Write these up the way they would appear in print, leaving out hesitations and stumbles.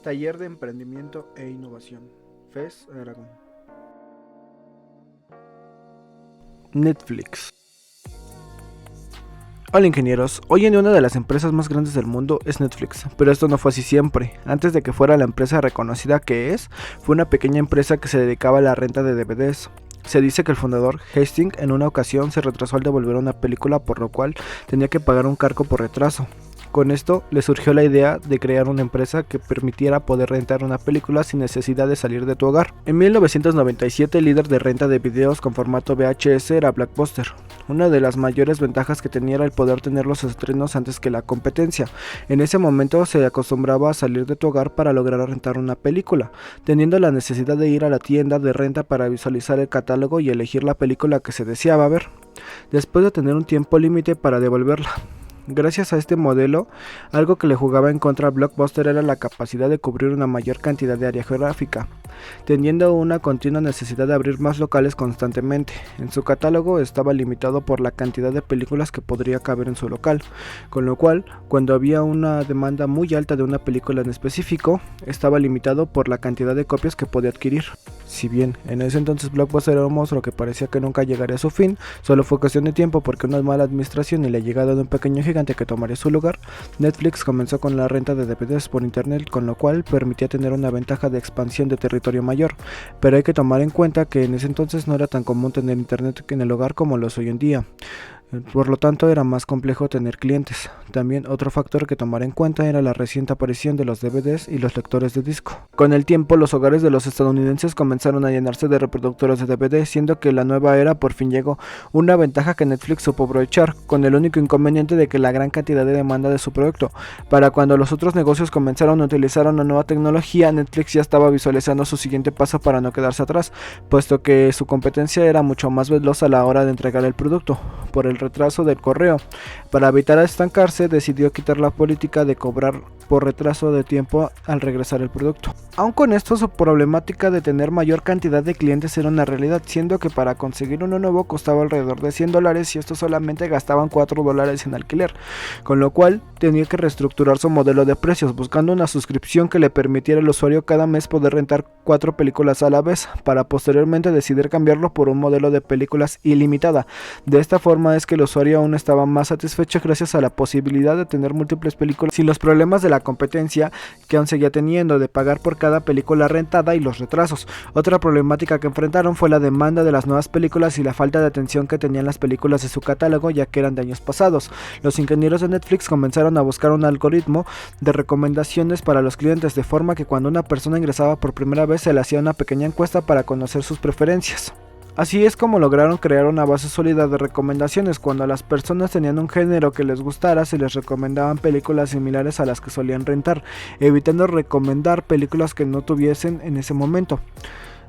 Taller de Emprendimiento e Innovación, FES Aragón. Netflix. Hola ingenieros, hoy en día una de las empresas más grandes del mundo es Netflix, pero esto no fue así siempre. Antes de que fuera la empresa reconocida que es, fue una pequeña empresa que se dedicaba a la renta de DVDs. Se dice que el fundador, Hastings, en una ocasión se retrasó al devolver una película, por lo cual tenía que pagar un cargo por retraso. Con esto le surgió la idea de crear una empresa que permitiera poder rentar una película sin necesidad de salir de tu hogar. En 1997 el líder de renta de videos con formato VHS era Blockbuster. Una de las mayores ventajas que tenía era el poder tener los estrenos antes que la competencia. En ese momento se acostumbraba a salir de tu hogar para lograr rentar una película, teniendo la necesidad de ir a la tienda de renta para visualizar el catálogo y elegir la película que se deseaba ver, después de tener un tiempo límite para devolverla. Gracias a este modelo, algo que le jugaba en contra a Blockbuster era la capacidad de cubrir una mayor cantidad de área geográfica, teniendo una continua necesidad de abrir más locales constantemente. En su catálogo estaba limitado por la cantidad de películas que podría caber en su local, con lo cual, cuando había una demanda muy alta de una película en específico, estaba limitado por la cantidad de copias que podía adquirir. Si bien en ese entonces Blockbuster era un monstruo que parecía que nunca llegaría a su fin, solo fue cuestión de tiempo porque una mala administración y la llegada de un pequeño gigante que tomaría su lugar, Netflix comenzó con la renta de DVDs por internet, con lo cual permitía tener una ventaja de expansión de territorio mayor, pero hay que tomar en cuenta que en ese entonces no era tan común tener internet en el hogar como lo es hoy en día. Por lo tanto era más complejo tener clientes. También otro factor que tomar en cuenta era la reciente aparición de los DVDs y los lectores de disco. Con el tiempo los hogares de los estadounidenses comenzaron a llenarse de reproductores de DVD, siendo que la nueva era por fin llegó, una ventaja que Netflix supo aprovechar, con el único inconveniente de que la gran cantidad de demanda de su producto. Para cuando los otros negocios comenzaron a utilizar una nueva tecnología, Netflix ya estaba visualizando su siguiente paso para no quedarse atrás, puesto que su competencia era mucho más veloz a la hora de entregar el producto. Por el retraso del correo. Para evitar estancarse, decidió quitar la política de cobrar por retraso de tiempo al regresar el producto. Aun con esto, su problemática de tener mayor cantidad de clientes era una realidad, siendo que para conseguir uno nuevo costaba alrededor de $100 y estos solamente gastaban $4 en alquiler, con lo cual tenía que reestructurar su modelo de precios, buscando una suscripción que le permitiera al usuario cada mes poder rentar 4 películas a la vez, para posteriormente decidir cambiarlo por un modelo de películas ilimitada. De esta forma es que el usuario aún estaba más satisfecho gracias a la posibilidad de tener múltiples películas sin los problemas de la competencia que aún seguía teniendo de pagar por cada película rentada y los retrasos. Otra problemática que enfrentaron fue la demanda de las nuevas películas y la falta de atención que tenían las películas de su catálogo, ya que eran de años pasados. Los ingenieros de Netflix comenzaron a buscar un algoritmo de recomendaciones para los clientes, de forma que cuando una persona ingresaba por primera vez se le hacía una pequeña encuesta para conocer sus preferencias. Así es como lograron crear una base sólida de recomendaciones. Cuando las personas tenían un género que les gustara, se les recomendaban películas similares a las que solían rentar, evitando recomendar películas que no tuviesen en ese momento.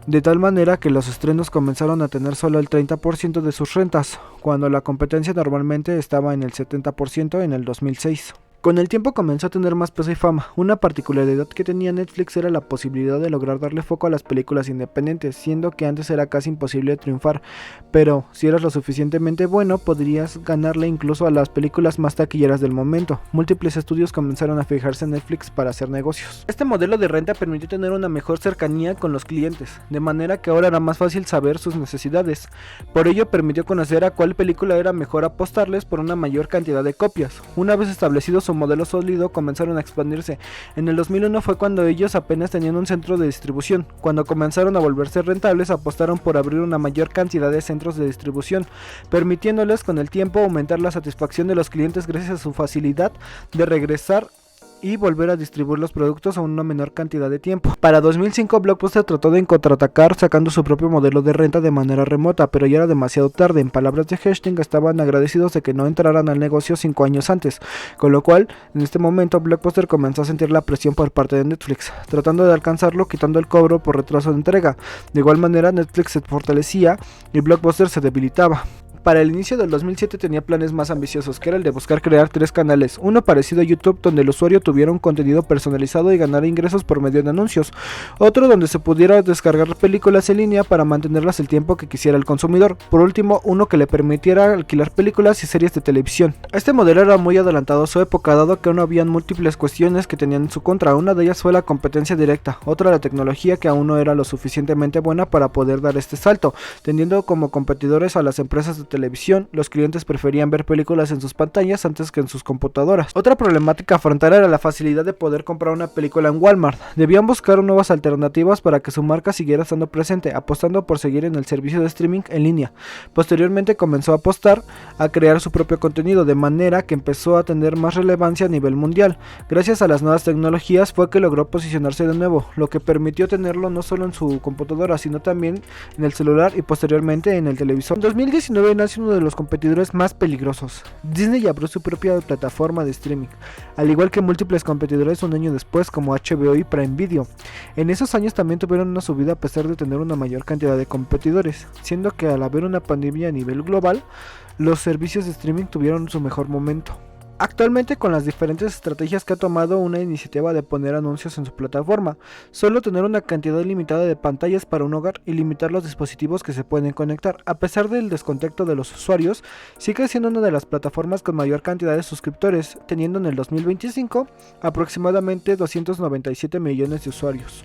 De tal manera que los estrenos comenzaron a tener solo el 30% de sus rentas, cuando la competencia normalmente estaba en el 70% en el 2006. Con el tiempo comenzó a tener más peso y fama. Una particularidad que tenía Netflix era la posibilidad de lograr darle foco a las películas independientes, siendo que antes era casi imposible triunfar, pero si eras lo suficientemente bueno podrías ganarle incluso a las películas más taquilleras del momento. Múltiples estudios comenzaron a fijarse en Netflix para hacer negocios. Este modelo de renta permitió tener una mejor cercanía con los clientes, de manera que ahora era más fácil saber sus necesidades. Por ello permitió conocer a cuál película era mejor apostarles por una mayor cantidad de copias. Una vez establecidos modelo sólido, comenzaron a expandirse. En el 2001 fue cuando ellos apenas tenían un centro de distribución. Cuando comenzaron a volverse rentables, apostaron por abrir una mayor cantidad de centros de distribución, permitiéndoles con el tiempo aumentar la satisfacción de los clientes gracias a su facilidad de regresar y volver a distribuir los productos a una menor cantidad de tiempo. Para 2005 Blockbuster trató de contraatacar sacando su propio modelo de renta de manera remota, pero ya era demasiado tarde. En palabras de Hastings, estaban agradecidos de que no entraran al negocio 5 años antes, con lo cual en este momento Blockbuster comenzó a sentir la presión por parte de Netflix, tratando de alcanzarlo quitando el cobro por retraso de entrega. De igual manera Netflix se fortalecía y Blockbuster se debilitaba. Para el inicio del 2007 tenía planes más ambiciosos, que era el de buscar crear 3 canales, uno parecido a YouTube donde el usuario tuviera un contenido personalizado y ganara ingresos por medio de anuncios, otro donde se pudiera descargar películas en línea para mantenerlas el tiempo que quisiera el consumidor, por último uno que le permitiera alquilar películas y series de televisión. Este modelo era muy adelantado a su época, dado que aún habían múltiples cuestiones que tenían en su contra. Una de ellas fue la competencia directa, otra la tecnología que aún no era lo suficientemente buena para poder dar este salto, teniendo como competidores a las empresas de televisión. Los clientes preferían ver películas en sus pantallas antes que en sus computadoras. Otra problemática a afrontar era la facilidad de poder comprar una película en Walmart. Debían buscar nuevas alternativas para que su marca siguiera estando presente, apostando por seguir en el servicio de streaming en línea. Posteriormente comenzó a apostar a crear su propio contenido, de manera que empezó a tener más relevancia a nivel mundial. Gracias a las nuevas tecnologías fue que logró posicionarse de nuevo, lo que permitió tenerlo no solo en su computadora, sino también en el celular y posteriormente en el televisor. En 2019 nace uno de los competidores más peligrosos. Disney abrió su propia plataforma de streaming, al igual que múltiples competidores un año después como HBO y Prime Video. En esos años también tuvieron una subida a pesar de tener una mayor cantidad de competidores, siendo que al haber una pandemia a nivel global, los servicios de streaming tuvieron su mejor momento. Actualmente, con las diferentes estrategias que ha tomado, una iniciativa de poner anuncios en su plataforma, solo tener una cantidad limitada de pantallas para un hogar y limitar los dispositivos que se pueden conectar. A pesar del descontento de los usuarios, sigue siendo una de las plataformas con mayor cantidad de suscriptores, teniendo en el 2025 aproximadamente 297 millones de usuarios.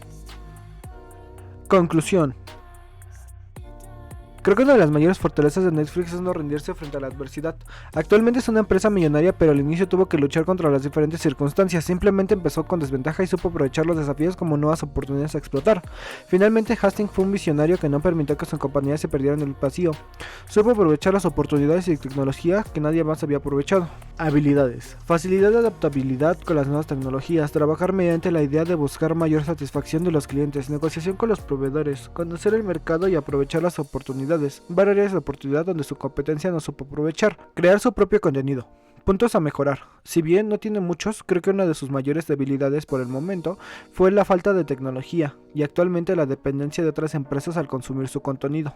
Conclusión. Creo que una de las mayores fortalezas de Netflix es no rendirse frente a la adversidad. Actualmente es una empresa millonaria, pero al inicio tuvo que luchar contra las diferentes circunstancias. Simplemente empezó con desventaja y supo aprovechar los desafíos como nuevas oportunidades a explotar. Finalmente, Hastings fue un visionario que no permitió que su compañía se perdiera en el vacío. Supo aprovechar las oportunidades y tecnología que nadie más había aprovechado. Habilidades: facilidad de adaptabilidad con las nuevas tecnologías, trabajar mediante la idea de buscar mayor satisfacción de los clientes, negociación con los proveedores, conocer el mercado y aprovechar las oportunidades, ver áreas de oportunidad donde su competencia no supo aprovechar, crear su propio contenido. Puntos a mejorar: si bien no tiene muchos, creo que una de sus mayores debilidades por el momento fue la falta de tecnología y actualmente la dependencia de otras empresas al consumir su contenido.